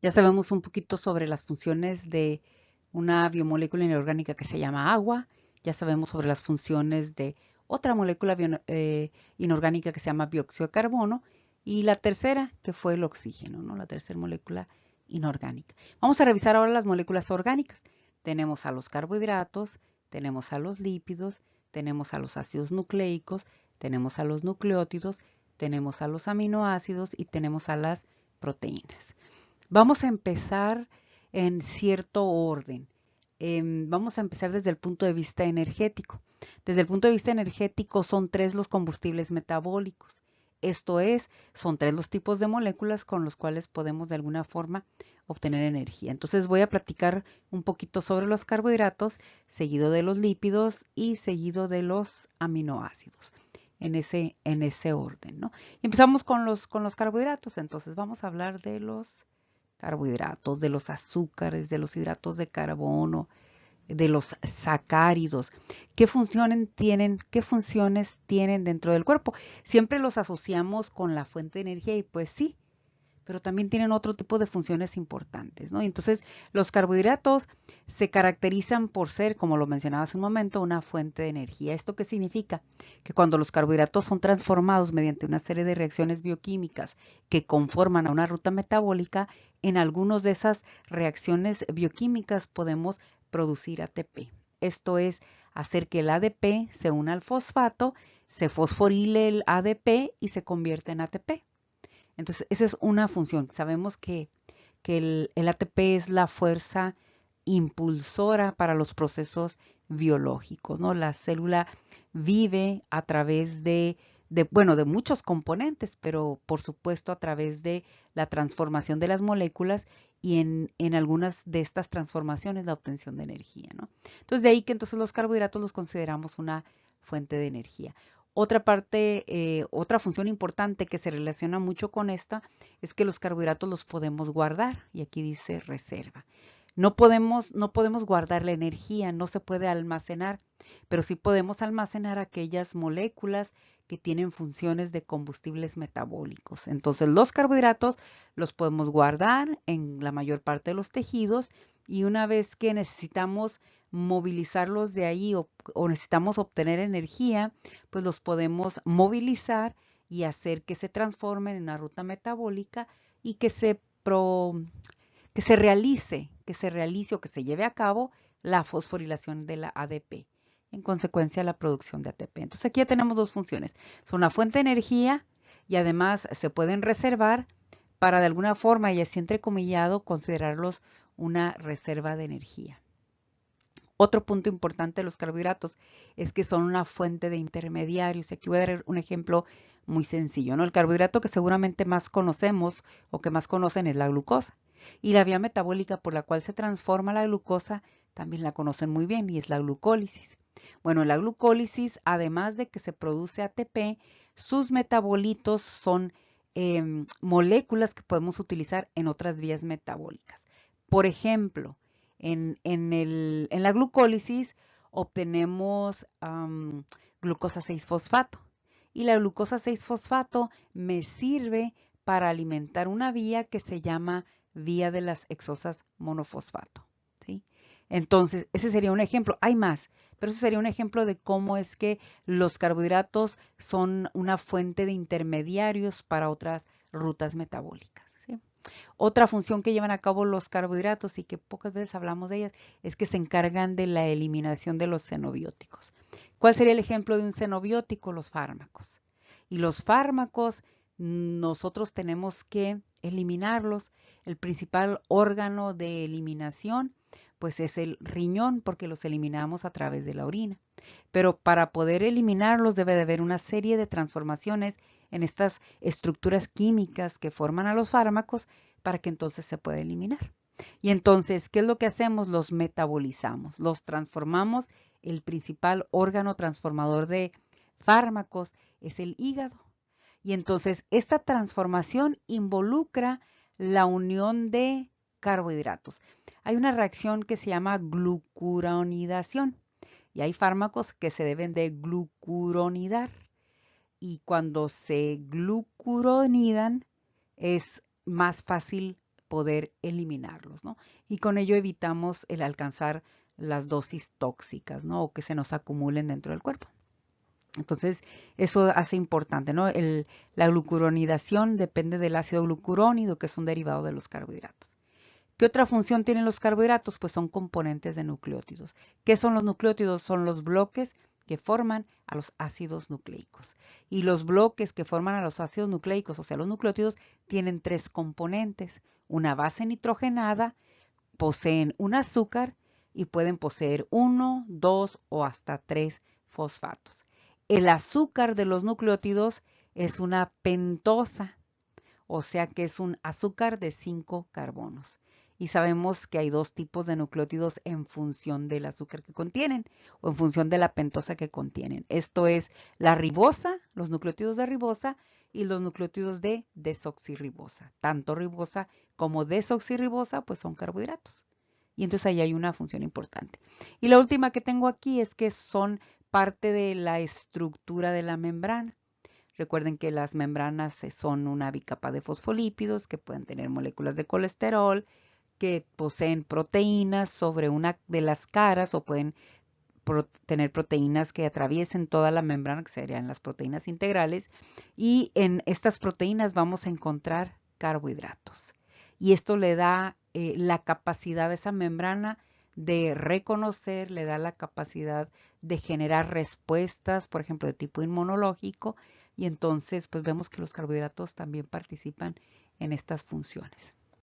Ya sabemos un poquito sobre las funciones de una biomolécula inorgánica que se llama agua. Ya sabemos sobre las funciones de otra molécula inorgánica que se llama dióxido de carbono. Y la tercera, que fue el oxígeno, ¿no? La tercera molécula inorgánica. Vamos a revisar ahora las moléculas orgánicas. Tenemos a los carbohidratos, tenemos a los lípidos, tenemos a los ácidos nucleicos, tenemos a los nucleótidos, tenemos a los aminoácidos y tenemos a las proteínas. Vamos a empezar en cierto orden. Vamos a empezar desde el punto de vista energético. Desde el punto de vista energético son tres los combustibles metabólicos. Esto es, son tres los tipos de moléculas con los cuales podemos de alguna forma obtener energía. Entonces voy a platicar un poquito sobre los carbohidratos, seguido de los lípidos y seguido de los aminoácidos. En ese orden, ¿no? Y empezamos con los carbohidratos. Entonces vamos a hablar de los carbohidratos, de los azúcares, de los hidratos de carbono, de los sacáridos. ¿Qué funciones tienen dentro del cuerpo? Siempre los asociamos con la fuente de energía y pues sí, pero también tienen otro tipo de funciones importantes, ¿no? Entonces, los carbohidratos se caracterizan por ser, como lo mencionaba hace un momento, una fuente de energía. ¿Esto qué significa? Que cuando los carbohidratos son transformados mediante una serie de reacciones bioquímicas que conforman a una ruta metabólica, en algunas de esas reacciones bioquímicas podemos producir ATP. Esto es hacer que el ADP se una al fosfato, se fosforile el ADP y se convierte en ATP. Entonces, esa es una función. Sabemos que el ATP es la fuerza impulsora para los procesos biológicos, ¿no? La célula vive a través bueno, de muchos componentes, pero por supuesto a través de la transformación de las moléculas y en algunas de estas transformaciones la obtención de energía, ¿no? Entonces, de ahí que entonces los carbohidratos los consideramos una fuente de energía. Otra parte, otra función importante que se relaciona mucho con esta es que los carbohidratos los podemos guardar, y aquí dice reserva. No podemos guardar la energía, no se puede almacenar, pero sí podemos almacenar aquellas moléculas que tienen funciones de combustibles metabólicos. Entonces, los carbohidratos los podemos guardar en la mayor parte de los tejidos y una vez que necesitamos movilizarlos de ahí o necesitamos obtener energía, pues los podemos movilizar y hacer que se transformen en una ruta metabólica y que se realice o que se lleve a cabo la fosforilación de la ADP, en consecuencia la producción de ATP. Entonces aquí ya tenemos dos funciones. Son una fuente de energía y además se pueden reservar para de alguna forma, y así entrecomillado, considerarlos una reserva de energía. Otro punto importante de los carbohidratos es que son una fuente de intermediarios. Aquí voy a dar un ejemplo muy sencillo, ¿no? El carbohidrato que seguramente más conocemos o que más conocen es la glucosa. Y la vía metabólica por la cual se transforma la glucosa también la conocen muy bien y es la glucólisis. Bueno, la glucólisis, además de que se produce ATP, sus metabolitos son moléculas que podemos utilizar en otras vías metabólicas. Por ejemplo, en la glucólisis obtenemos glucosa 6-fosfato y la glucosa 6-fosfato me sirve para alimentar una vía que se llama vía de las hexosas monofosfato, ¿sí? Entonces, ese sería un ejemplo. Hay más, pero ese sería un ejemplo de cómo es que los carbohidratos son una fuente de intermediarios para otras rutas metabólicas, ¿sí? Otra función que llevan a cabo los carbohidratos y que pocas veces hablamos de ellas es que se encargan de la eliminación de los xenobióticos. ¿Cuál sería el ejemplo de un xenobiótico? Los fármacos. Y los fármacos nosotros tenemos que eliminarlos. El principal órgano de eliminación pues es el riñón porque los eliminamos a través de la orina. Pero para poder eliminarlos debe de haber una serie de transformaciones en estas estructuras químicas que forman a los fármacos para que entonces se pueda eliminar. Y entonces, ¿qué es lo que hacemos? Los metabolizamos, los transformamos. El principal órgano transformador de fármacos es el hígado. Y entonces, esta transformación involucra la unión de carbohidratos. Hay una reacción que se llama glucuronidación y hay fármacos que se deben de glucuronidar. Y cuando se glucuronidan es más fácil poder eliminarlos, ¿no? Y con ello evitamos el alcanzar las dosis tóxicas, ¿no? O que se nos acumulen dentro del cuerpo. Entonces, eso hace importante, ¿no? La glucuronidación depende del ácido glucurónido, que es un derivado de los carbohidratos. ¿Qué otra función tienen los carbohidratos? Pues son componentes de nucleótidos. ¿Qué son los nucleótidos? Son los bloques que forman a los ácidos nucleicos. Y los bloques que forman a los ácidos nucleicos, o sea, los nucleótidos, tienen 3 componentes. Una base nitrogenada, poseen un azúcar y pueden poseer 1, 2 o hasta 3 fosfatos. El azúcar de los nucleótidos es una pentosa, o sea que es un azúcar de 5 carbonos. Y sabemos que hay 2 tipos de nucleótidos en función del azúcar que contienen o en función de la pentosa que contienen. Esto es la ribosa, los nucleótidos de ribosa y los nucleótidos de desoxirribosa. Tanto ribosa como desoxirribosa pues son carbohidratos. Y entonces ahí hay una función importante. Y la última que tengo aquí es que son parte de la estructura de la membrana. Recuerden que las membranas son una bicapa de fosfolípidos que pueden tener moléculas de colesterol, que poseen proteínas sobre una de las caras o pueden tener proteínas que atraviesen toda la membrana, que serían las proteínas integrales. Y en estas proteínas vamos a encontrar carbohidratos. Y esto le da la capacidad a esa membrana de reconocer, le da la capacidad de generar respuestas, por ejemplo, de tipo inmunológico, y entonces pues vemos que los carbohidratos también participan en estas funciones.